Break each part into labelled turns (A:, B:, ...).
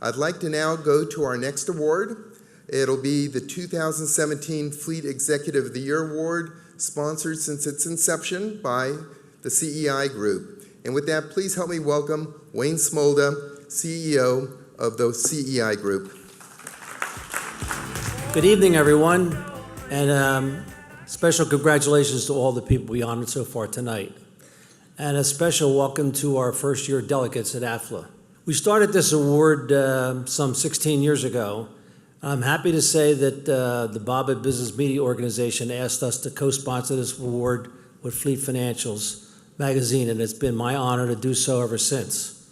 A: I'd like to now go to our next award. It'll be the 2017 Fleet Executive of the Year Award, sponsored since its inception by the CEI Group. And with that, please help me welcome Wayne Smolda, CEO of the CEI Group.
B: Good evening, everyone, and special congratulations to all the people we honored so far tonight. And a special welcome to our first-year delegates at AFLA. We started this award some 16 years ago. I'm happy to say that the Bobbitt Business Media Organization asked us to co-sponsor this award with Fleet Financials magazine, and it's been my honor to do so ever since.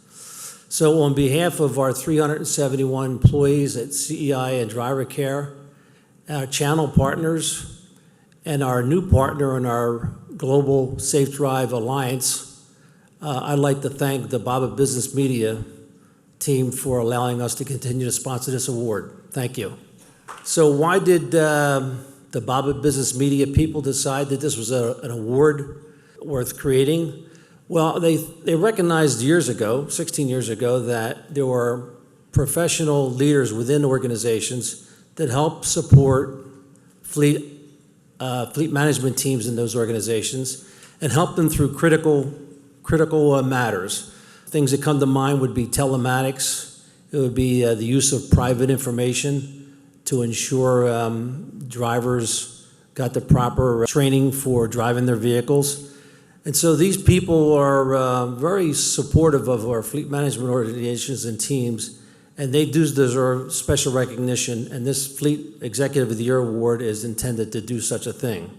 B: So on behalf of our 371 employees at CEI and Driver Care, our channel partners, and our new partner in our Global Safe Drive Alliance, I'd like to thank the Bobbitt Business Media team for allowing us to continue to sponsor this award. Thank you. So why did the Bobbitt Business Media people decide that this was an award worth creating? Well, they recognized years ago, 16 years ago, that there were professional leaders within organizations that help support fleet management teams in those organizations and help them through critical matters. Things that come to mind would be telematics. It would be the use of private information to ensure drivers got the proper training for driving their vehicles. And so these people are very supportive of our fleet management organizations and teams, and they do deserve special recognition, and this Fleet Executive of the Year Award is intended to do such a thing.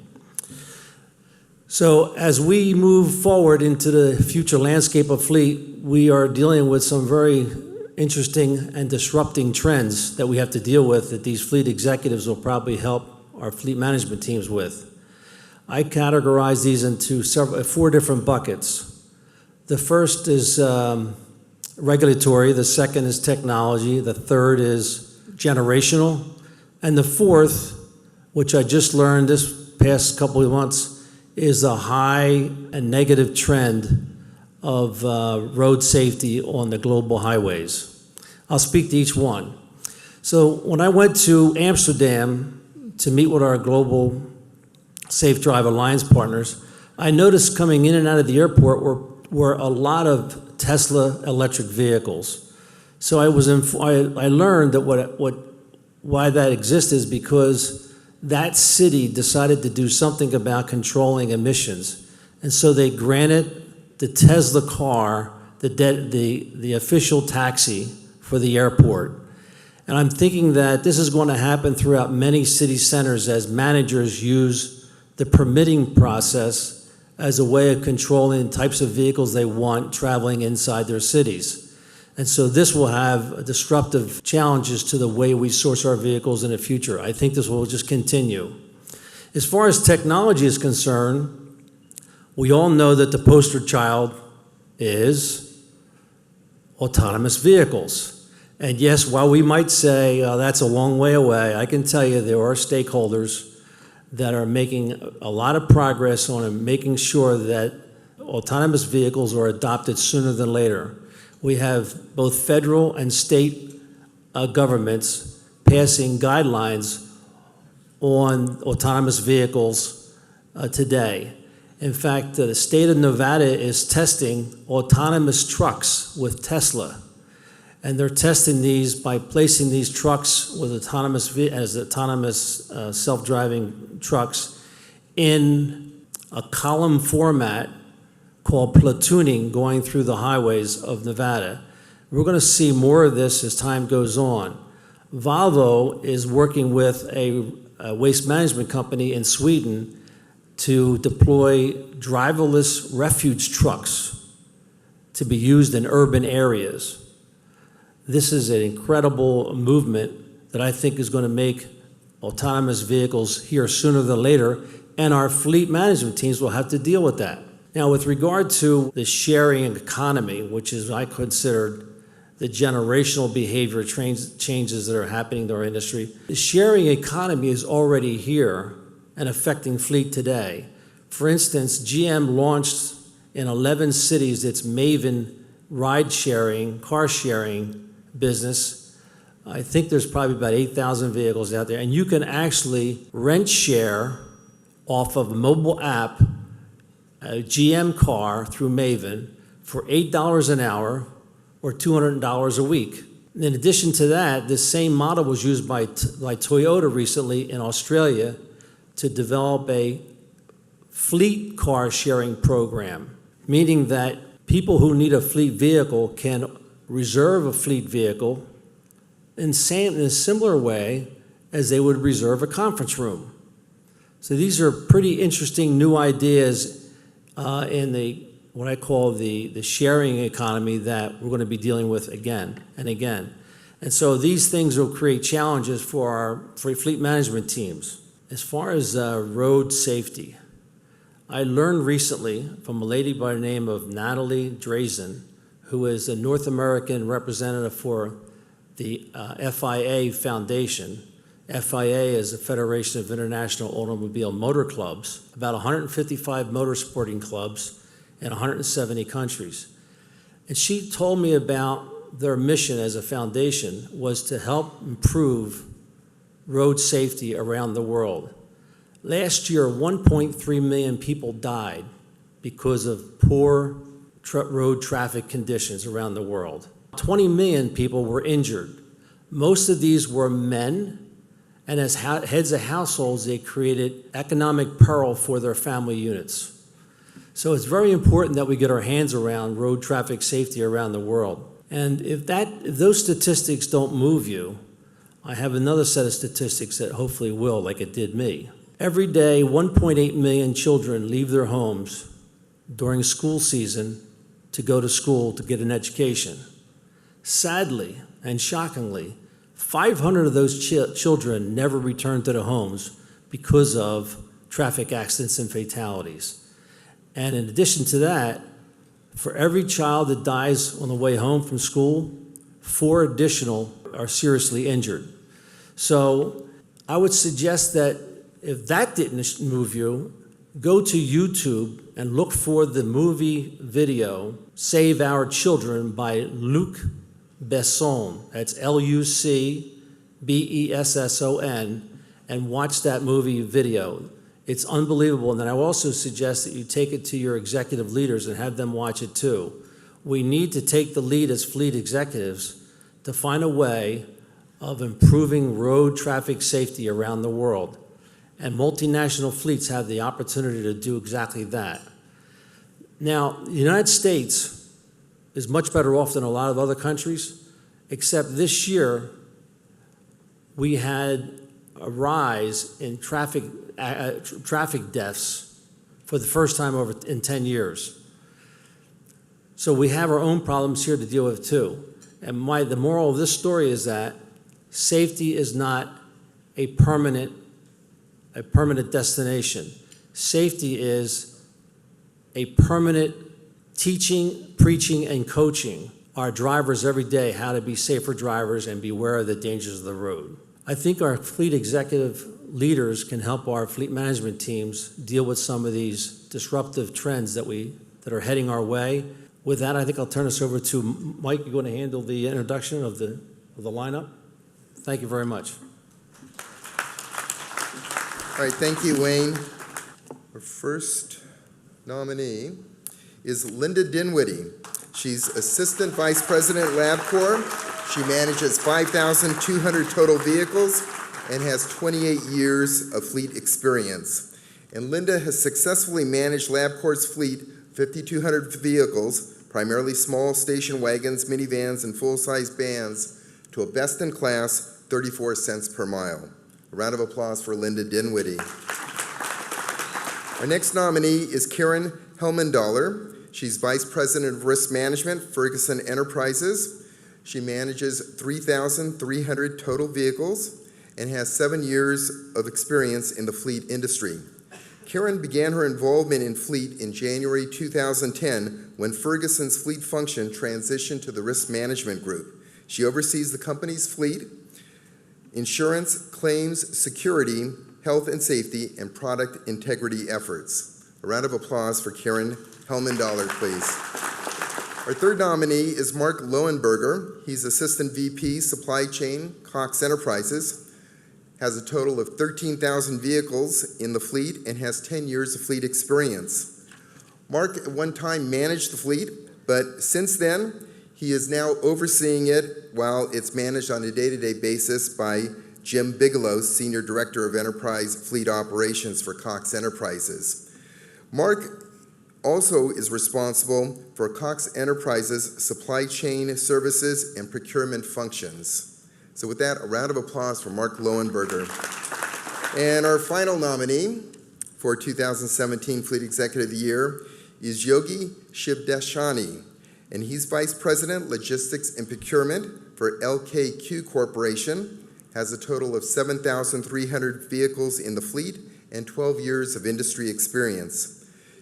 B: So as we move forward into the future landscape of fleet, we are dealing with some very interesting and disrupting trends that we have to deal with that these fleet executives will probably help our fleet management teams with. I categorize these into four different buckets. The first is regulatory, the second is technology, the third is generational, and the fourth, which I just learned this past couple of months, is a high and negative trend of road safety on the global highways. I'll speak to each one. So when I went to Amsterdam to meet with our global Safe Drive Alliance partners, I noticed coming in and out of the airport were a lot of Tesla electric vehicles. So I learned that why that exists is because that city decided to do something about controlling emissions. And so they granted the Tesla car the official taxi for the airport. And I'm thinking that this is going to happen throughout many city centers as managers use the permitting process as a way of controlling the types of vehicles they want traveling inside their cities. And so this will have disruptive challenges to the way we source our vehicles in the future. I think this will just continue. As far as technology is concerned, we all know that the poster child is autonomous vehicles. And yes, while we might say that's a long way away, I can tell you there are stakeholders that are making a lot of progress on making sure that autonomous vehicles are adopted sooner than later. We have both federal and state governments passing guidelines on autonomous vehicles today. In fact, the state of Nevada is testing autonomous trucks with Tesla. And they're testing these by placing these trucks with autonomous self-driving trucks in a column format called platooning going through the highways of Nevada. We're going to see more of this as time goes on. Volvo is working with a waste management company in Sweden to deploy driverless refuge trucks to be used in urban areas. This is an incredible movement that I think is going to make autonomous vehicles here sooner than later, and our fleet management teams will have to deal with that. Now, with regard to the sharing economy, which is I consider the generational behavior changes that are happening in our industry, the sharing economy is already here and affecting fleet today. For instance, GM launched in 11 cities its Maven ride-sharing, car-sharing business. I think there's probably about 8,000 vehicles out there, and you can actually rent share off of a mobile app, a GM car through Maven for $8 an hour or $200 a week. In addition to that, this same model was used by Toyota recently in Australia to develop a fleet car sharing program, meaning that people who need a fleet vehicle can reserve a fleet vehicle in a similar way as they would reserve a conference room. So these are pretty interesting new ideas in what I call the sharing economy that we're going to be dealing with again and again. And so these things will create challenges for our fleet management teams. As far as road safety, I learned recently from a lady by the name of Natalie Drazen, who is a North American representative for the FIA Foundation. FIA is the Federation of International Automobile Motor Clubs, about 155 motorsporting clubs in 170 countries. And she told me about their mission as a foundation was to help improve road safety around the world. Last year, 1.3 million people died because of poor road traffic conditions around the world. 20 million people were injured. Most of these were men, and as heads of households, they created economic peril for their family units. So it's very important that we get our hands around road traffic safety around the world. And if those statistics don't move you, I have another set of statistics that hopefully will, like it did me. Every day, 1.8 million children leave their homes during school season to go to school to get an education. Sadly and shockingly, 500 of those children never return to their homes because of traffic accidents and fatalities. And in addition to that, for every child that dies on the way home from school, 4 additional are seriously injured. So I would suggest that if that didn't move you, go to YouTube and look for the movie video, Save Our Children by Luc Besson. That's Lucbesson, and watch that movie video. It's unbelievable. And then I also suggest that you take it to your executive leaders and have them watch it too. We need to take the lead as fleet executives to find a way of improving road traffic safety around the world. And multinational fleets have the opportunity to do exactly that. Now, the United States is much better off than a lot of other countries, except this year we had a rise in traffic deaths for the first time in 10 years. So we have our own problems here to deal with too. And the moral of this story is that safety is not a permanent destination. Safety is a permanent teaching, preaching, and coaching our drivers every day how to be safer drivers and beware of the dangers of the road. I think our fleet executive leaders can help our fleet management teams deal with some of these disruptive trends that are heading our way. With that, I think I'll turn this over to Mike. You're going to handle the introduction of the lineup. Thank you very much.
A: All right, thank you, Wayne. Our first nominee is Linda Dinwiddie. She's Assistant Vice President at LabCorp. She manages 5,200 total vehicles and has 28 years of fleet experience. And Linda has successfully managed LabCorp's fleet, 5,200 vehicles, primarily small station wagons, minivans, and full-size vans, to a best-in-class 34 cents per mile. A round of applause for Linda Dinwiddie. Our next nominee is Caryn Helmandollar. She's Vice President of Risk Management, Ferguson Enterprises. She manages 3,300 total vehicles and has 7 years of experience in the fleet industry. Caryn began her involvement in fleet in January 2010 when Ferguson's fleet function transitioned to the Risk Management Group. She oversees the company's fleet, insurance, claims, security, health and safety, and product integrity efforts. A round of applause for Caryn Helmandollar, please. Our third nominee is Mark Lowenberger. He's Assistant VP, Supply Chain, Cox Enterprises, has a total of 13,000 vehicles in the fleet, and has 10 years of fleet experience. Mark at one time managed the fleet, but since then, he is now overseeing it while it's managed on a day-to-day basis by Jim Bigelow, Senior Director of Enterprise Fleet Operations for Cox Enterprises. Mark also is responsible for Cox Enterprises' supply chain services and procurement functions. So with that, a round of applause for Mark Lowenberger. And our final nominee for 2017 Fleet Executive of the Year is Yogi Shivdeshani, and he's Vice President, Logistics and Procurement for LKQ Corporation, has a total of 7,300 vehicles in the fleet and 12 years of industry experience.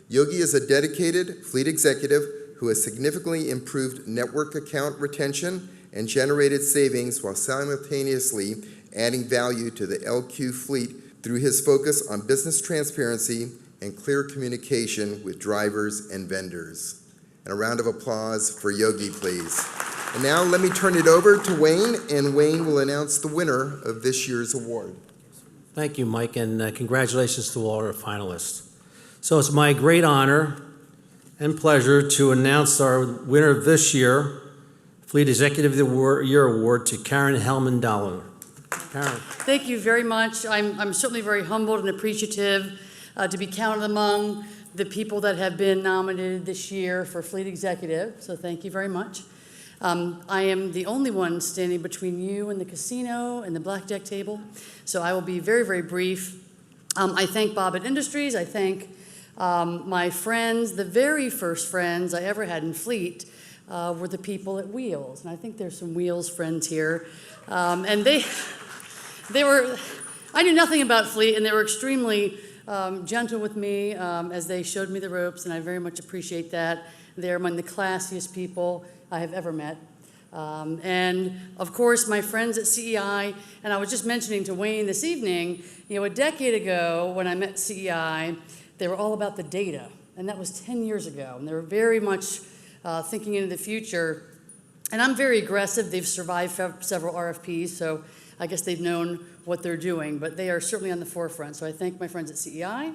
A: Yogi is a dedicated fleet executive who has significantly improved network account retention and generated savings while simultaneously adding value to the LQ fleet through his focus on business transparency and clear communication with drivers and vendors. And a round of applause for Yogi, please. And now let me turn it over to Wayne, and Wayne will announce the winner of this year's award.
B: Thank you, Mike, and congratulations to all our finalists. So it's my great honor and pleasure to announce our winner of this year, Fleet Executive of the Year Award, to Caryn Helmandollar. Caryn.
C: Thank you very much. I'm certainly very humbled and appreciative to be counted among the people that have been nominated this year for Fleet Executive, so thank you very much. I am the only one standing between you and the casino and the blackjack table, so I will be very, very brief. I thank Bobbitt Industries. I thank my friends. The very first friends I ever had in Fleet were the people at Wheels, and I think there's some Wheels friends here. And they were, I knew nothing about Fleet, and they were extremely gentle with me as they showed me the ropes, and I very much appreciate that. They're among the classiest people I have ever met. And of course, my friends at CEI, and I was just mentioning to Wayne this evening, you know, a decade ago when I met CEI, they were all about the data, and that was 10 years ago, and they were very much thinking into the future. And I'm very aggressive. They've survived several RFPs, so I guess they've known what they're doing, but they are certainly on the forefront. So I thank my friends at CEI,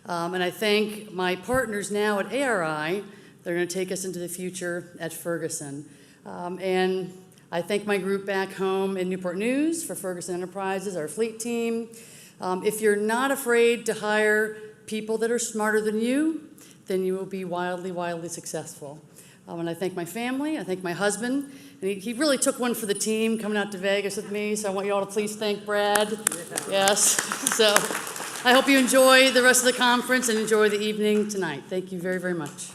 C: and I thank my partners now at ARI. They're going to take us into the future at Ferguson. And I thank my group back home in Newport News for Ferguson Enterprises, our fleet team. If you're not afraid to hire people that are smarter than you, then you will be wildly, wildly successful. And I thank my family. I thank my husband. And he really took one for the team coming out to Vegas with me, so I want you all to please thank Brad. Yes. So I hope you enjoy the rest of the conference and enjoy the evening tonight. Thank you very, very much.